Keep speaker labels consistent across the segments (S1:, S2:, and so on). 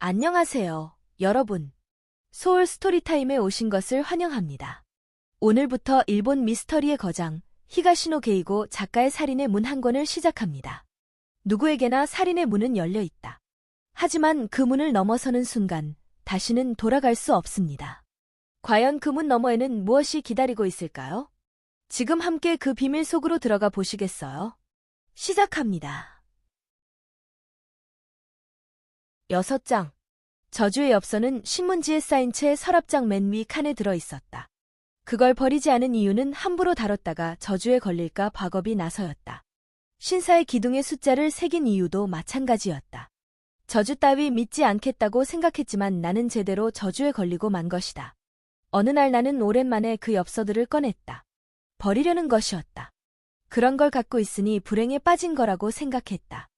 S1: 안녕하세요, 여러분. 소울 스토리타임에 오신 것을 환영합니다. 오늘부터 일본 미스터리의 거장, 히가시노 게이고 작가의 살인의 문 한 권을 시작합니다. 누구에게나 살인의 문은 열려 있다. 하지만 그 문을 넘어서는 순간, 다시는 돌아갈 수 없습니다. 과연 그 문 너머에는 무엇이 기다리고 있을까요? 지금 함께 그 비밀 속으로 들어가 보시겠어요? 시작합니다. 6장. 저주의 엽서는 신문지에 쌓인 채 서랍장 맨 위 칸에 들어 있었다. 그걸 버리지 않은 이유는 함부로 다뤘다가 저주에 걸릴까 봐 겁이 나서였다. 신사의 기둥에 숫자를 새긴 이유도 마찬가지였다. 저주 따위 믿지 않겠다고 생각했지만 나는 제대로 저주에 걸리고 만 것이다. 어느 날 나는 오랜만에 그 엽서들을 꺼냈다. 버리려는 것이었다. 그런 걸 갖고 있으니 불행에 빠진 거라고 생각했다.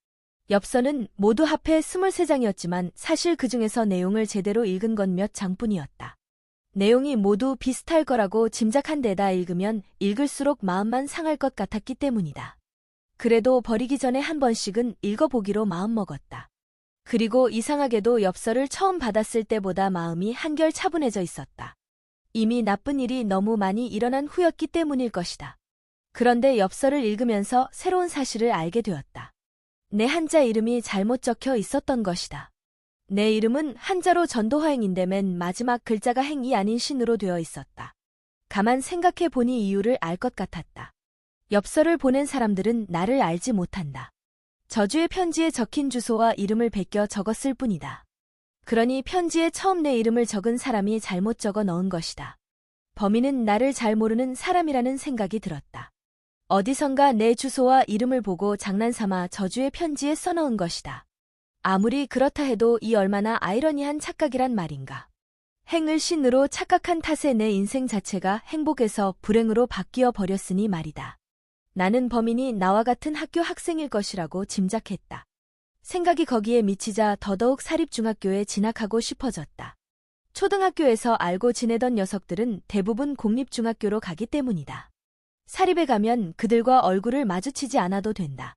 S1: 엽서는 모두 합해 23장이었지만 사실 그 중에서 내용을 제대로 읽은 건 몇 장뿐이었다. 내용이 모두 비슷할 거라고 짐작한 데다 읽으면 읽을수록 마음만 상할 것 같았기 때문이다. 그래도 버리기 전에 한 번씩은 읽어보기로 마음먹었다. 그리고 이상하게도 엽서를 처음 받았을 때보다 마음이 한결 차분해져 있었다. 이미 나쁜 일이 너무 많이 일어난 후였기 때문일 것이다. 그런데 엽서를 읽으면서 새로운 사실을 알게 되었다. 내 한자 이름이 잘못 적혀 있었던 것이다. 내 이름은 한자로 전도화행인데 맨 마지막 글자가 행이 아닌 신으로 되어 있었다. 가만 생각해 보니 이유를 알 것 같았다. 엽서를 보낸 사람들은 나를 알지 못한다. 저주의 편지에 적힌 주소와 이름을 베껴 적었을 뿐이다. 그러니 편지에 처음 내 이름을 적은 사람이 잘못 적어 넣은 것이다. 범인은 나를 잘 모르는 사람이라는 생각이 들었다. 어디선가 내 주소와 이름을 보고 장난삼아 저주의 편지에 써넣은 것이다. 아무리 그렇다 해도 이 얼마나 아이러니한 착각이란 말인가. 행을 신으로 착각한 탓에 내 인생 자체가 행복에서 불행으로 바뀌어 버렸으니 말이다. 나는 범인이 나와 같은 학교 학생일 것이라고 짐작했다. 생각이 거기에 미치자 더더욱 사립중학교에 진학하고 싶어졌다. 초등학교에서 알고 지내던 녀석들은 대부분 공립중학교로 가기 때문이다. 사립에 가면 그들과 얼굴을 마주치지 않아도 된다.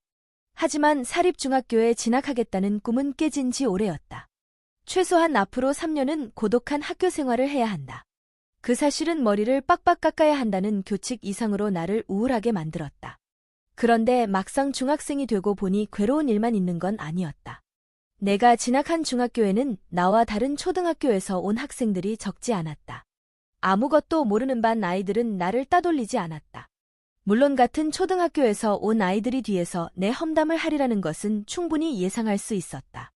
S1: 하지만 사립중학교에 진학하겠다는 꿈은 깨진 지 오래였다. 최소한 앞으로 3년은 고독한 학교 생활을 해야 한다. 그 사실은 머리를 빡빡 깎아야 한다는 교칙 이상으로 나를 우울하게 만들었다. 그런데 막상 중학생이 되고 보니 괴로운 일만 있는 건 아니었다. 내가 진학한 중학교에는 나와 다른 초등학교에서 온 학생들이 적지 않았다. 아무것도 모르는 반 아이들은 나를 따돌리지 않았다. 물론 같은 초등학교에서 온 아이들이 뒤에서 내 험담을 하리라는 것은 충분히 예상할 수 있었다.